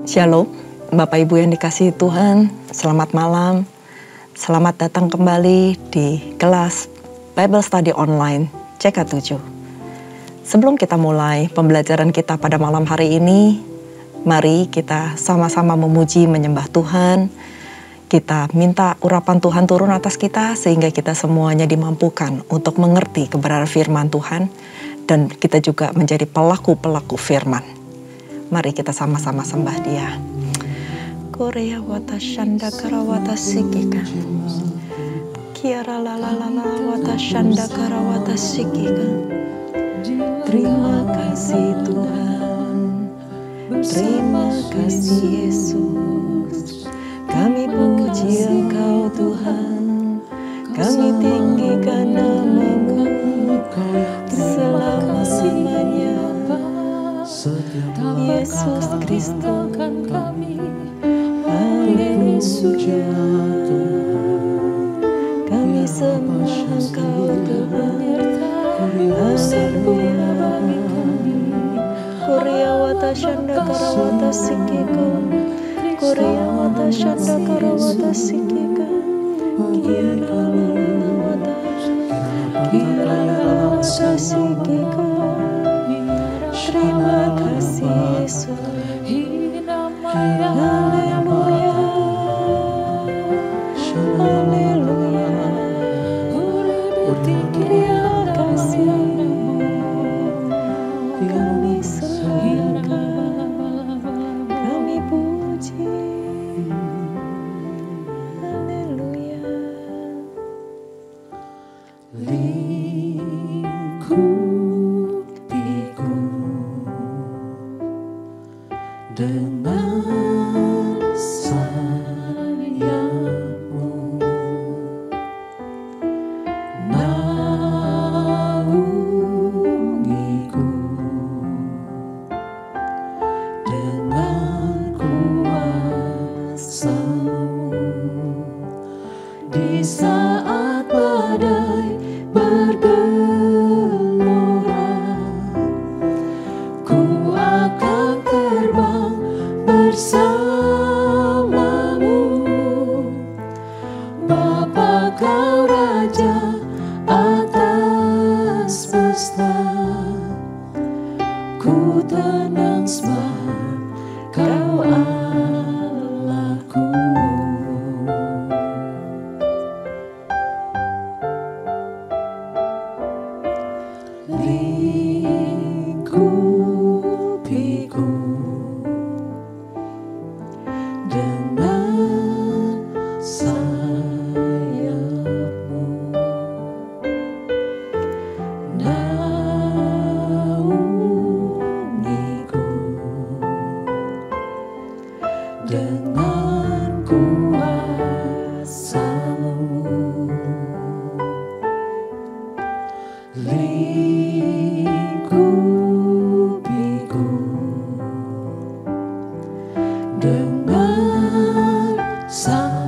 Shalom, Bapak Ibu yang dikasihi Tuhan, selamat malam. Selamat datang kembali di kelas Bible Study Online CK7. Sebelum kita mulai pembelajaran kita pada malam hari ini, mari kita sama-sama memuji menyembah Tuhan. Kita minta urapan Tuhan turun atas kita sehingga kita semuanya dimampukan untuk mengerti kebenaran firman Tuhan dan kita juga menjadi pelaku-pelaku firman. Mari kita sama-sama sembah Dia. Korea wata shanda karawata sikika. Kiara la la la la wata shanda karawata sikika. Terima kasih Tuhan. Terima kasih Yesus. Kami puji Engkau Tuhan. Kami tinggikan nama-Mu selama-lamanya. Yesus Kristus kami, haleluya. Kami sembah Engkau Tuhan, haleluya. Korea wata shanda karawata sikika, Korea wata shanda karawata sikika, kiara wata, kiara wata sikika. Terima kasih Yesus. Haleluya. Haleluya. Terima kasih. Kami sembahkan, kami puji. Haleluya. Dengan sayap-Mu, naungiku dengan kuasa-Mu di saat badai bergelora. Ku akan terbang bersama-Mu, Bapa Kau Raja atas semesta. Ku tenang sebab Kau Allahku. Lingkupiku dengan sayap-Mu, naungiku dengan kuasa-Mu. Lingkupiku dengan sayap-Mu,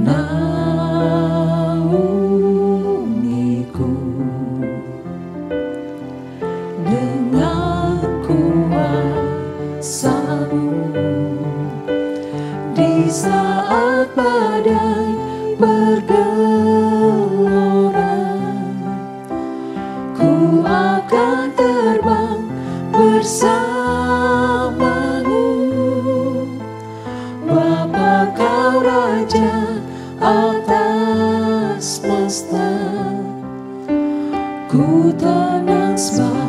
naungiku dengan kuasa-Mu di saat badai bergelora. Ku akan terbang bersama-Mu, Bapa Kau Raja atas semesta. Ku tenang sebab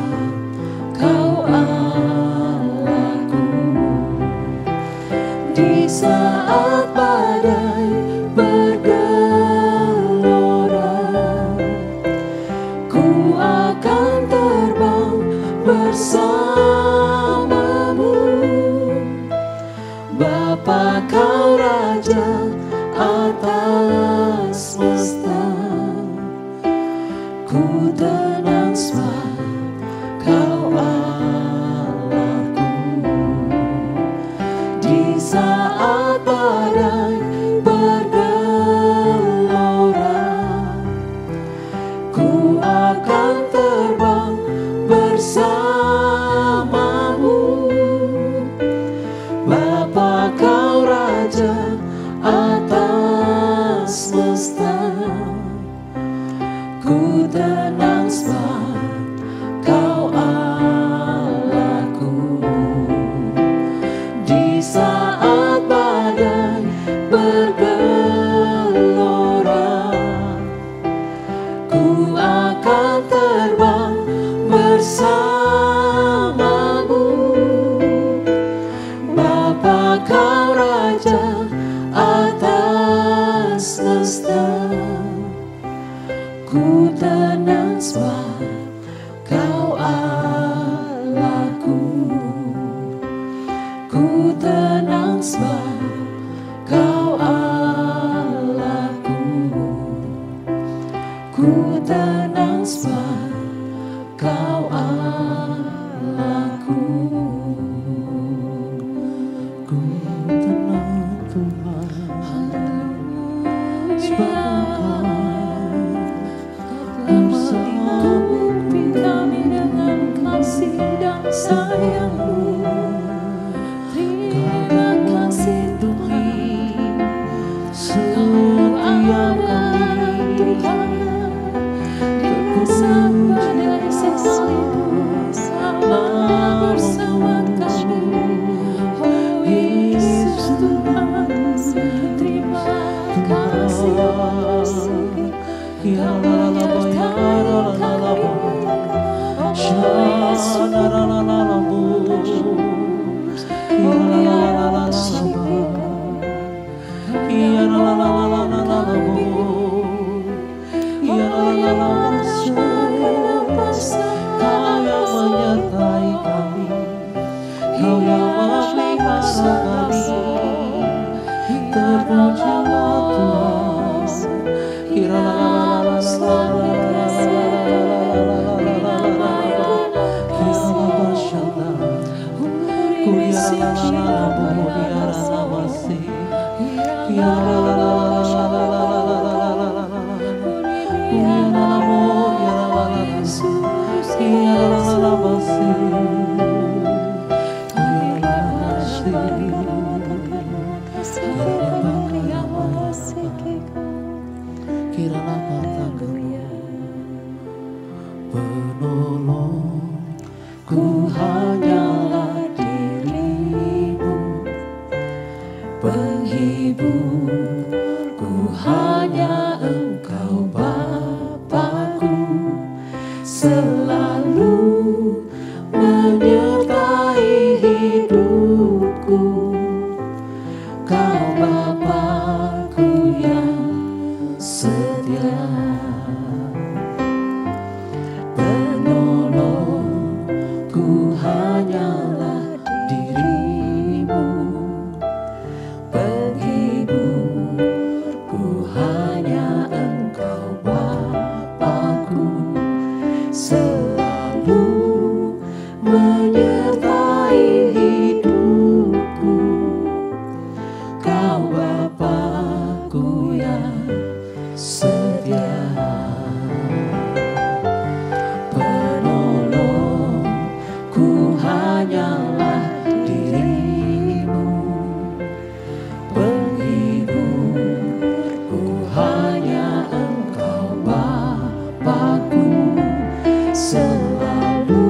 Kau Allahku. Di saat badai bergelora, ku akan terbang bersama-Mu, Bapa Kau Raja atas semesta. Ku tenang sebab Kau Allahku. bersamamu. Bapa kau Raja atas semesta, ku tenang sebab kau Allahku. Ku tenang sebab kau Allahku. Ku tenang sebab kau Allahku. Ku tenang Tuhan, sebab Engkau bersamaku. Kami dengan kasih dan sayang-Mu. Terima kasih Tuhan, setia kami Tuhan. Dari sekalipun bersama kami, oh Yesus Tuhan. Terima kasih Kau menyertai kami, oh Yesus Kau yang memelihara kami, terpujilah Kiralah katakanmu, penolongku hanyalah dirimu, penghiburku hanya Engkau Bapa-Ku, selalu menyertai hidupku. Kau Bapa-Ku yang setia, penolongku hanyalah dirimu, penghiburku hanya Engkau Bapa-Ku, selalu menyertai hidupku. Kau Bapa-Ku yang setia, penolongku hanyalah dirimu, penghiburku hanya Engkau Bapa-Ku, selalu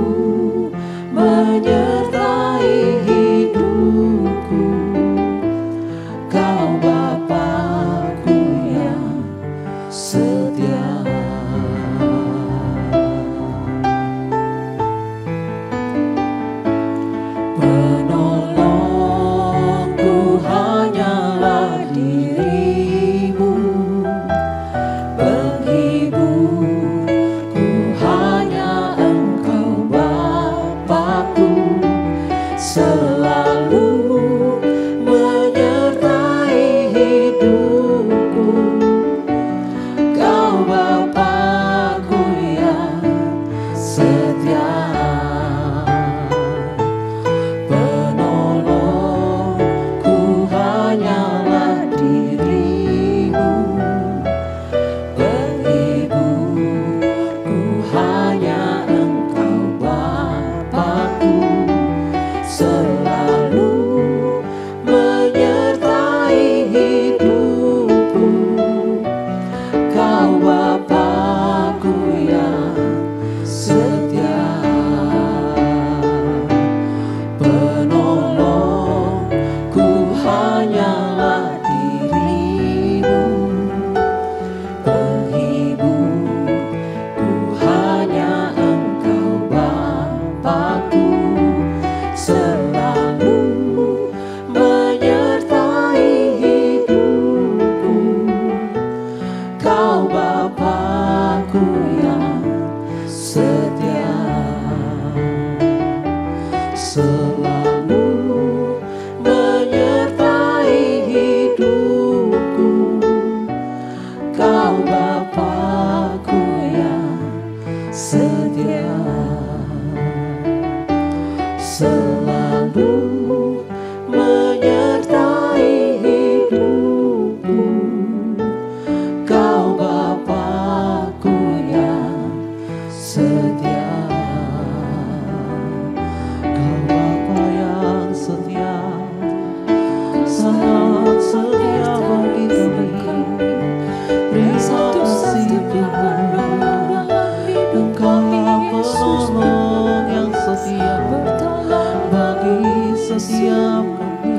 Yesus,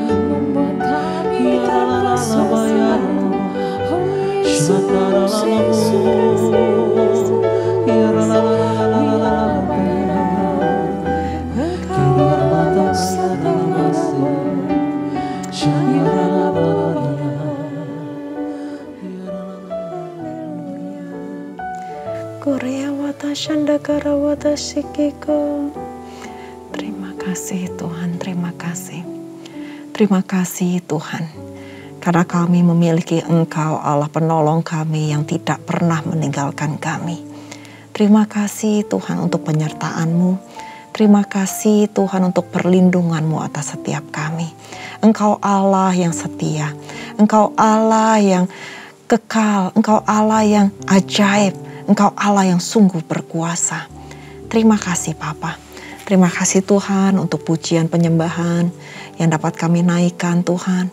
membuat kami tak merasa salah. Oh Yesus, Yesus, Engkau Allah selama-lamanya. Korea wata shandakara wata shikiko. Terima kasih Tuhan, terima kasih. Terima kasih Tuhan. Karena kami memiliki Engkau Allah penolong kami yang tidak pernah meninggalkan kami. Terima kasih Tuhan untuk penyertaan-Mu. Terima kasih Tuhan untuk perlindungan-Mu atas setiap kami. Engkau Allah yang setia. Engkau Allah yang kekal. Engkau Allah yang ajaib. Engkau Allah yang sungguh berkuasa. Terima kasih Bapa. Terima kasih Tuhan untuk pujian penyembahan yang dapat kami naikkan Tuhan.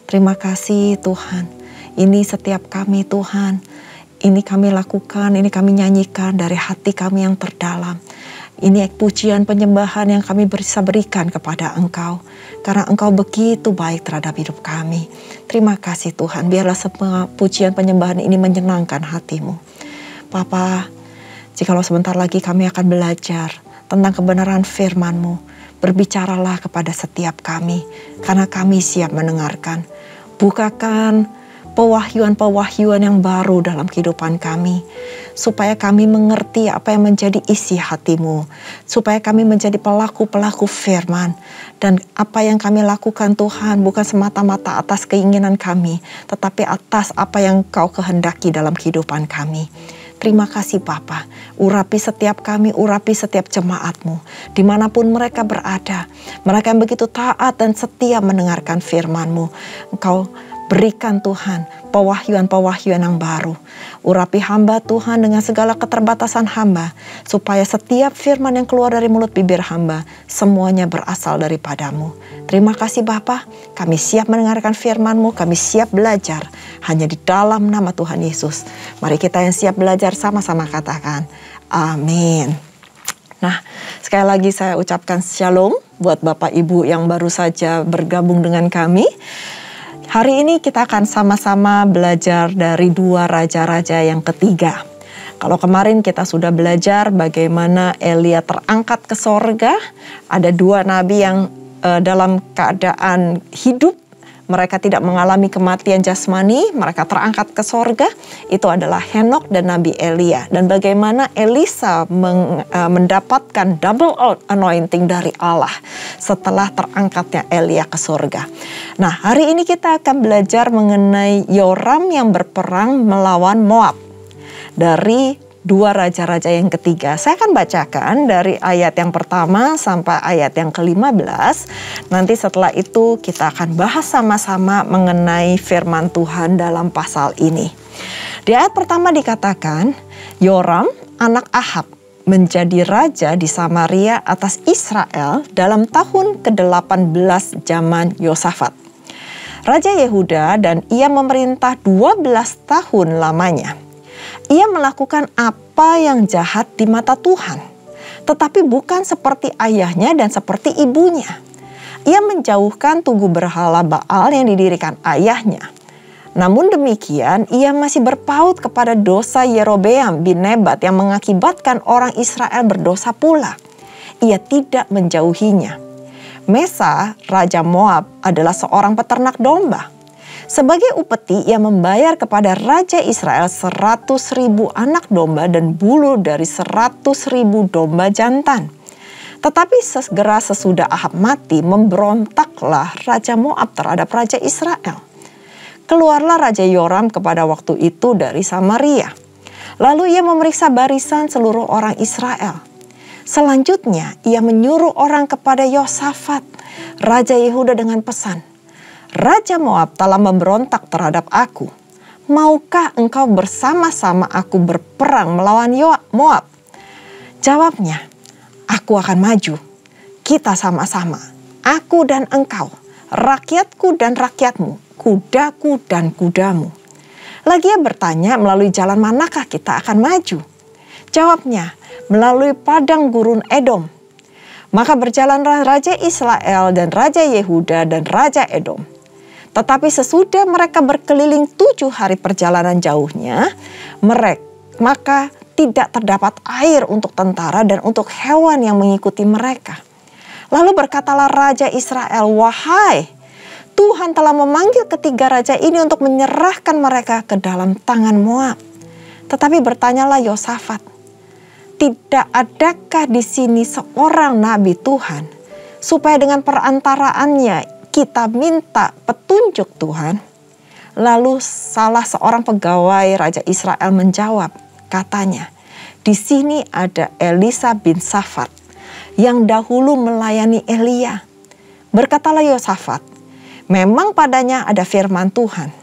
Terima kasih Tuhan. Ini setiap kami Tuhan. Ini kami lakukan, ini kami nyanyikan dari hati kami yang terdalam. Ini pujian penyembahan yang kami bisa berikan kepada Engkau. Karena Engkau begitu baik terhadap hidup kami. Terima kasih Tuhan. Biarlah semua pujian penyembahan ini menyenangkan hati-Mu. Bapa, jikalau sebentar lagi kami akan belajar tentang kebenaran firman-Mu, berbicaralah kepada setiap kami, karena kami siap mendengarkan. Bukakan pewahyuan-pewahyuan yang baru dalam kehidupan kami, supaya kami mengerti apa yang menjadi isi hati-Mu, supaya kami menjadi pelaku-pelaku firman, dan apa yang kami lakukan Tuhan bukan semata-mata atas keinginan kami, tetapi atas apa yang Kau kehendaki dalam kehidupan kami. Terima kasih Bapa, urapi setiap kami, urapi setiap jemaat-Mu, dimanapun mereka berada. Mereka yang begitu taat dan setia mendengarkan firman-Mu. Engkau berikan Tuhan pewahyuan-pewahyuan yang baru. Urapi hamba Tuhan dengan segala keterbatasan hamba, supaya setiap firman yang keluar dari mulut bibir hamba, semuanya berasal daripada-Mu. Terima kasih Bapa, kami siap mendengarkan firman-Mu, kami siap belajar hanya di dalam nama Tuhan Yesus. Mari kita yang siap belajar sama-sama katakan, amin. Nah, sekali lagi saya ucapkan shalom buat Bapak Ibu yang baru saja bergabung dengan kami. Hari ini kita akan sama-sama belajar dari 2 raja-raja yang ketiga. Kalau kemarin kita sudah belajar bagaimana Elia terangkat ke sorga, ada 2 nabi yang dalam keadaan hidup, mereka tidak mengalami kematian jasmani, mereka terangkat ke sorga, itu adalah Henokh dan Nabi Elia. Dan bagaimana Elisa mendapatkan double anointing dari Allah setelah terangkatnya Elia ke sorga. Nah, hari ini kita akan belajar mengenai Yoram yang berperang melawan Moab. Dari 2 raja-raja yang ketiga. Saya akan bacakan dari ayat yang pertama sampai ayat yang ke-15. Nanti setelah itu kita akan bahas sama-sama mengenai firman Tuhan dalam pasal ini. Di ayat pertama dikatakan, Yoram anak Ahab menjadi raja di Samaria atas Israel dalam tahun ke-18 zaman Yosafat. Raja Yehuda, dan ia memerintah 12 tahun lamanya. Ia melakukan apa yang jahat di mata Tuhan, tetapi bukan seperti ayahnya dan seperti ibunya. Ia menjauhkan tugu berhala Baal yang didirikan ayahnya. Namun demikian, ia masih berpaut kepada dosa Yerobeam bin Nebat yang mengakibatkan orang Israel berdosa pula. Ia tidak menjauhinya. Mesa, Raja Moab, adalah seorang peternak domba. Sebagai upeti, ia membayar kepada Raja Israel 100.000 anak domba dan bulu dari 100.000 domba jantan. Tetapi segera sesudah Ahab mati, memberontaklah Raja Moab terhadap Raja Israel. Keluarlah Raja Yoram kepada waktu itu dari Samaria. Lalu ia memeriksa barisan seluruh orang Israel. Selanjutnya, ia menyuruh orang kepada Yosafat, Raja Yehuda dengan pesan, Raja Moab telah memberontak terhadap aku. Maukah engkau bersama-sama aku berperang melawan Moab? Jawabnya, aku akan maju. Kita sama-sama, aku dan engkau, rakyatku dan rakyatmu, kudaku dan kudamu. Lagi ia bertanya, melalui jalan manakah kita akan maju? Jawabnya, melalui padang gurun Edom. Maka berjalanlah Raja Israel dan Raja Yehuda dan Raja Edom. Tetapi sesudah mereka berkeliling 7 hari perjalanan jauhnya, maka tidak terdapat air untuk tentara dan untuk hewan yang mengikuti mereka. Lalu berkatalah Raja Israel, "Wahai, Tuhan telah memanggil ketiga raja ini untuk menyerahkan mereka ke dalam tangan Moab." Tetapi bertanyalah Yosafat, "Tidak adakah di sini seorang nabi Tuhan, supaya dengan perantaraannya kita minta petunjuk Tuhan?" Lalu salah seorang pegawai Raja Israel menjawab, katanya, "Di sini ada Elisa bin Safat yang dahulu melayani Elia." Berkatalah Yosafat, "Memang padanya ada firman Tuhan."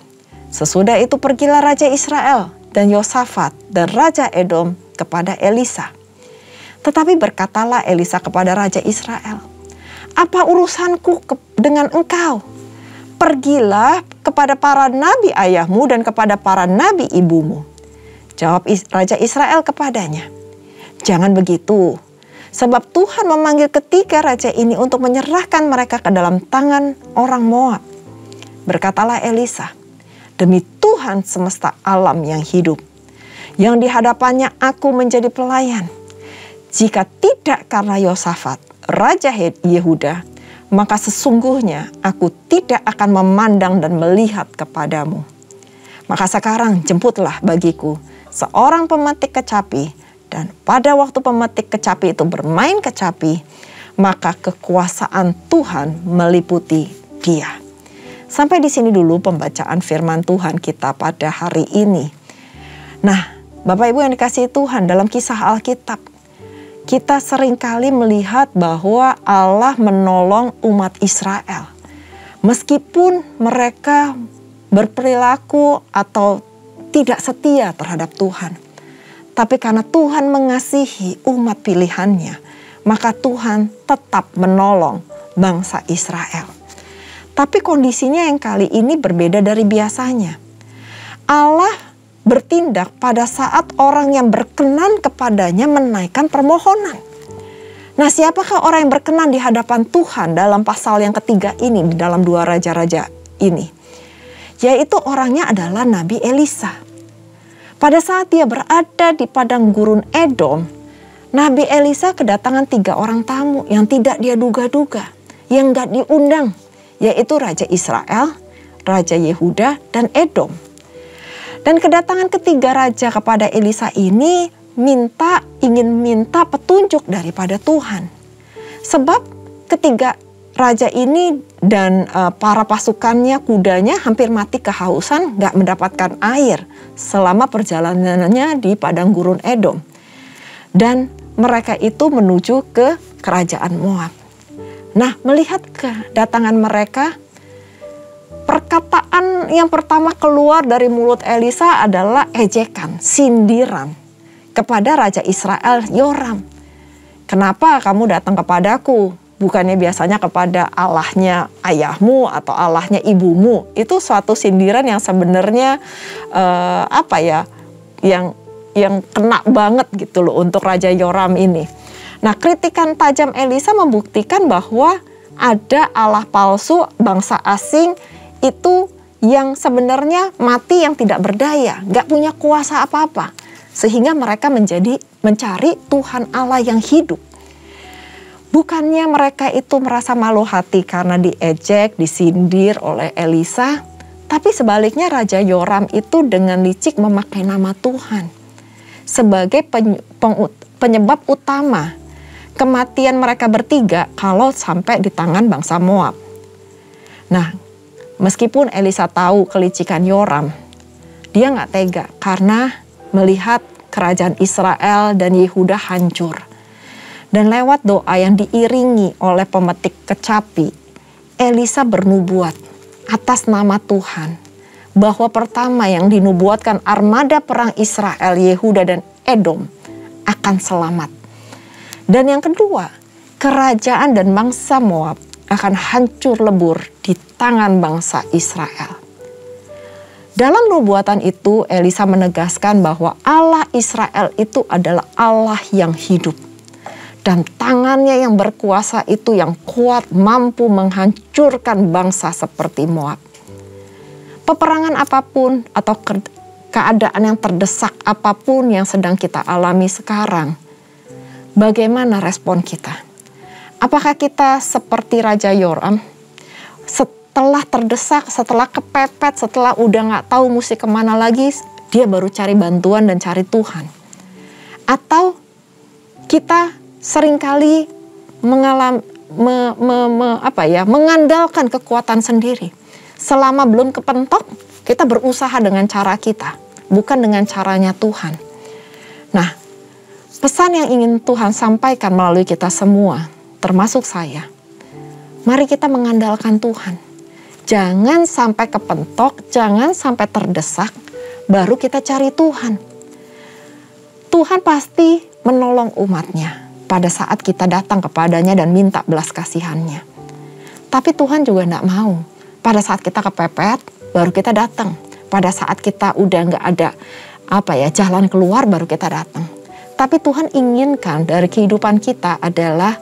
Sesudah itu pergilah Raja Israel dan Yosafat dan Raja Edom kepada Elisa. Tetapi berkatalah Elisa kepada Raja Israel, "Apa urusanku dengan engkau? Pergilah kepada para nabi ayahmu dan kepada para nabi ibumu." Jawab Raja Israel kepadanya, "Jangan begitu, sebab Tuhan memanggil ketiga raja ini untuk menyerahkan mereka ke dalam tangan orang Moab." Berkatalah Elisa, "Demi Tuhan semesta alam yang hidup, yang di hadapannya aku menjadi pelayan, jika tidak karena Yosafat, Raja Yehuda, maka sesungguhnya aku tidak akan memandang dan melihat kepadamu. Maka sekarang jemputlah bagiku seorang pemetik kecapi, dan pada waktu pemetik kecapi itu bermain kecapi, maka kekuasaan Tuhan meliputi dia." Sampai di sini dulu pembacaan firman Tuhan kita pada hari ini. Nah, Bapak Ibu yang dikasihi Tuhan, dalam kisah Alkitab, kita seringkali melihat bahwa Allah menolong umat Israel. Meskipun mereka berperilaku atau tidak setia terhadap Tuhan. Tapi karena Tuhan mengasihi umat pilihannya, maka Tuhan tetap menolong bangsa Israel. Tapi kondisinya yang kali ini berbeda dari biasanya. Allah bertindak pada saat orang yang berkenan kepadanya menaikkan permohonan. Nah, siapakah orang yang berkenan di hadapan Tuhan dalam pasal yang ketiga ini, di dalam 2 raja-raja ini? Yaitu orangnya adalah Nabi Elisa. Pada saat dia berada di padang gurun Edom, Nabi Elisa kedatangan 3 orang tamu yang tidak dia duga-duga, yang gak diundang, yaitu Raja Israel, Raja Yehuda, dan Edom. Dan kedatangan ketiga raja kepada Elisa ini ingin minta petunjuk daripada Tuhan. Sebab ketiga raja ini dan para pasukannya, kudanya hampir mati kehausan, gak mendapatkan air selama perjalanannya di padang gurun Edom. Dan mereka itu menuju ke kerajaan Moab. Nah, melihat kedatangan mereka, perkataan yang pertama keluar dari mulut Elisa adalah ejekan, sindiran kepada Raja Israel, Yoram. "Kenapa kamu datang kepadaku? Bukannya biasanya kepada Allahnya ayahmu atau Allahnya ibumu?" Itu suatu sindiran yang sebenarnya yang kena banget gitu loh untuk Raja Yoram ini. Nah, kritikan tajam Elisa membuktikan bahwa ada Allah palsu, bangsa asing itu yang sebenarnya mati, yang tidak berdaya, gak punya kuasa apa-apa. Sehingga mereka mencari Tuhan Allah yang hidup. Bukannya mereka itu merasa malu hati karena diejek, disindir oleh Elisa, tapi sebaliknya Raja Yoram itu dengan licik memakai nama Tuhan sebagai penyebab utama kematian mereka bertiga kalau sampai di tangan bangsa Moab. Nah, meskipun Elisa tahu kelicikan Yoram, dia gak tega karena melihat kerajaan Israel dan Yehuda hancur. Dan lewat doa yang diiringi oleh pemetik kecapi, Elisa bernubuat atas nama Tuhan bahwa pertama yang dinubuatkan armada perang Israel, Yehuda, dan Edom akan selamat. Dan yang kedua, kerajaan dan bangsa Moab akan hancur lebur di tangan bangsa Israel. Dalam nubuatan itu, Elisa menegaskan bahwa Allah Israel itu adalah Allah yang hidup. Dan tangannya yang berkuasa itu yang kuat mampu menghancurkan bangsa seperti Moab. Peperangan apapun atau keadaan yang terdesak apapun yang sedang kita alami sekarang, bagaimana respon kita? Apakah kita seperti Raja Yoram? Setelah terdesak, setelah kepepet, setelah udah gak tahu mesti kemana lagi, dia baru cari bantuan dan cari Tuhan. Atau kita seringkali mengandalkan kekuatan sendiri. Selama belum kepentok, kita berusaha dengan cara kita, bukan dengan caranya Tuhan. Nah, pesan yang ingin Tuhan sampaikan melalui kita semua, termasuk saya, mari kita mengandalkan Tuhan. Jangan sampai kepentok, jangan sampai terdesak, baru kita cari Tuhan. Tuhan pasti menolong umatnya pada saat kita datang kepadanya dan minta belas kasihannya. Tapi Tuhan juga tidak mau. Pada saat kita kepepet, baru kita datang. Pada saat kita udah nggak ada jalan keluar, baru kita datang. Tapi Tuhan inginkan dari kehidupan kita adalah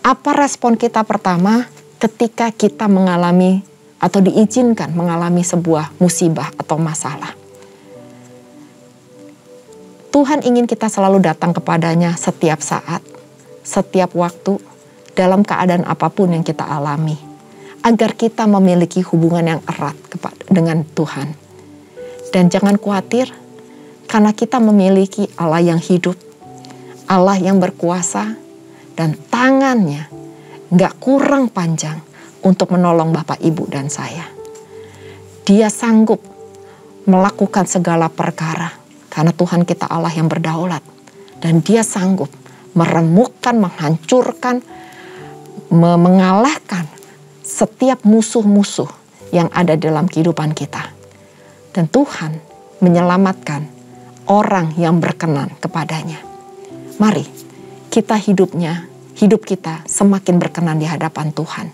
apa respon kita pertama ketika kita mengalami atau diizinkan mengalami sebuah musibah atau masalah. Tuhan ingin kita selalu datang kepadanya setiap saat, setiap waktu, dalam keadaan apapun yang kita alami, agar kita memiliki hubungan yang erat dengan Tuhan. Dan jangan khawatir, karena kita memiliki Allah yang hidup, Allah yang berkuasa, dan tangannya gak kurang panjang untuk menolong Bapak, Ibu, dan saya. Dia sanggup melakukan segala perkara, karena Tuhan kita Allah yang berdaulat. Dan dia sanggup meremukkan, menghancurkan, mengalahkan setiap musuh-musuh yang ada dalam kehidupan kita. Dan Tuhan menyelamatkan orang yang berkenan kepadanya. Mari kita hidup kita semakin berkenan di hadapan Tuhan.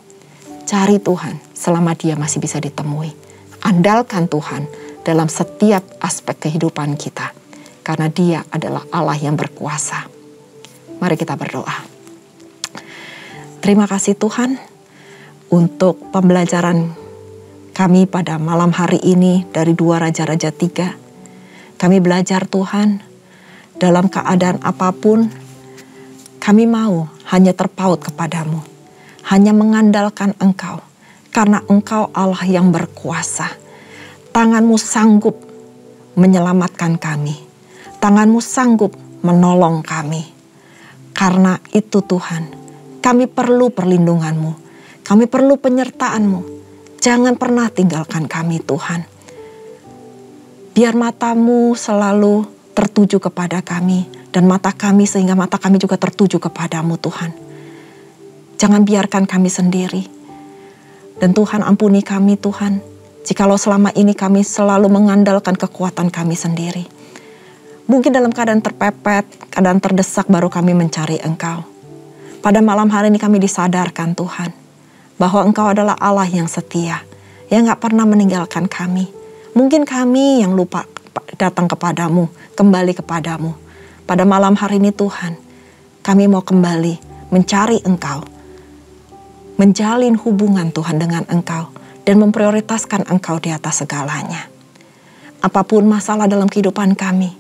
Cari Tuhan selama dia masih bisa ditemui. Andalkan Tuhan dalam setiap aspek kehidupan kita. Karena dia adalah Allah yang berkuasa. Mari kita berdoa. Terima kasih Tuhan untuk pembelajaran kami pada malam hari ini dari 2 Raja-Raja 3. Kami belajar Tuhan, dalam keadaan apapun, kami mau hanya terpaut kepadamu. Hanya mengandalkan Engkau, karena Engkau Allah yang berkuasa. Tangan-Mu sanggup menyelamatkan kami. Tangan-Mu sanggup menolong kami. Karena itu Tuhan, kami perlu perlindungan-Mu. Kami perlu penyertaan-Mu. Jangan pernah tinggalkan kami Tuhan. Biar mata-Mu selalu tertuju kepada kami. Dan mata kami sehingga mata kami juga tertuju kepadamu Tuhan. Jangan biarkan kami sendiri. Dan Tuhan ampuni kami Tuhan. Jikalau selama ini kami selalu mengandalkan kekuatan kami sendiri. Mungkin dalam keadaan terpepet, keadaan terdesak baru kami mencari Engkau. Pada malam hari ini kami disadarkan Tuhan. Bahwa Engkau adalah Allah yang setia. Yang gak pernah meninggalkan kami. Mungkin kami yang lupa datang kepadamu, kembali kepadamu. Pada malam hari ini Tuhan, kami mau kembali mencari Engkau. Menjalin hubungan Tuhan dengan Engkau. Dan memprioritaskan Engkau di atas segalanya. Apapun masalah dalam kehidupan kami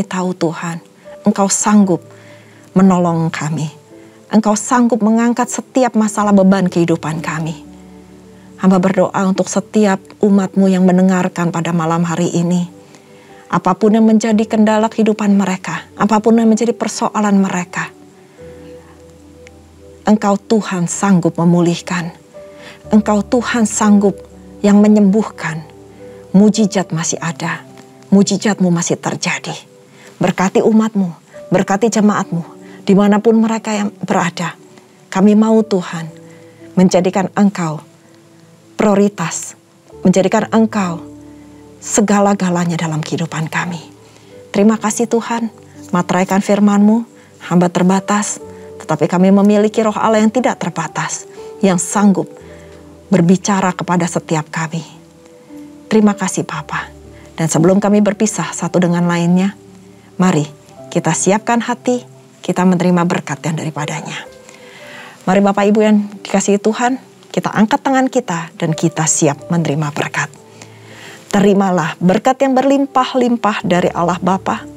tahu Tuhan, Engkau sanggup menolong kami. Engkau sanggup mengangkat setiap masalah beban kehidupan kami. Hamba berdoa untuk setiap umat-Mu yang mendengarkan pada malam hari ini. Apapun yang menjadi kendala kehidupan mereka, apapun yang menjadi persoalan mereka, Engkau Tuhan sanggup memulihkan. Engkau Tuhan sanggup yang menyembuhkan. Mujizat masih ada. Mujizat-Mu masih terjadi. Berkati umat-Mu, berkati jemaat-Mu, dimanapun mereka yang berada. Kami mau Tuhan menjadikan Engkau prioritas, menjadikan Engkau segala-galanya dalam kehidupan kami. Terima kasih Tuhan, materaikan firman-Mu, hamba terbatas, tetapi kami memiliki roh Allah yang tidak terbatas, yang sanggup berbicara kepada setiap kami. Terima kasih Bapa. Dan sebelum kami berpisah satu dengan lainnya, mari kita siapkan hati, kita menerima berkat yang daripadanya. Mari Bapak Ibu yang dikasihi Tuhan, kita angkat tangan kita dan kita siap menerima berkat. Terimalah berkat yang berlimpah-limpah dari Allah Bapa,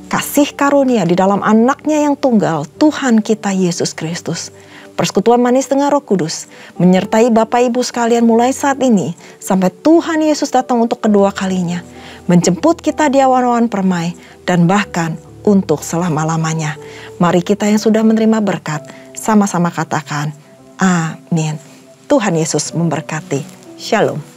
kasih karunia di dalam anaknya yang tunggal, Tuhan kita Yesus Kristus. Persekutuan manis dengan Roh Kudus menyertai Bapak Ibu sekalian mulai saat ini sampai Tuhan Yesus datang untuk kedua kalinya, menjemput kita di awan-awan permai dan bahkan untuk selama-lamanya. Mari kita yang sudah menerima berkat sama-sama katakan amin. Tuhan Yesus memberkati. Shalom.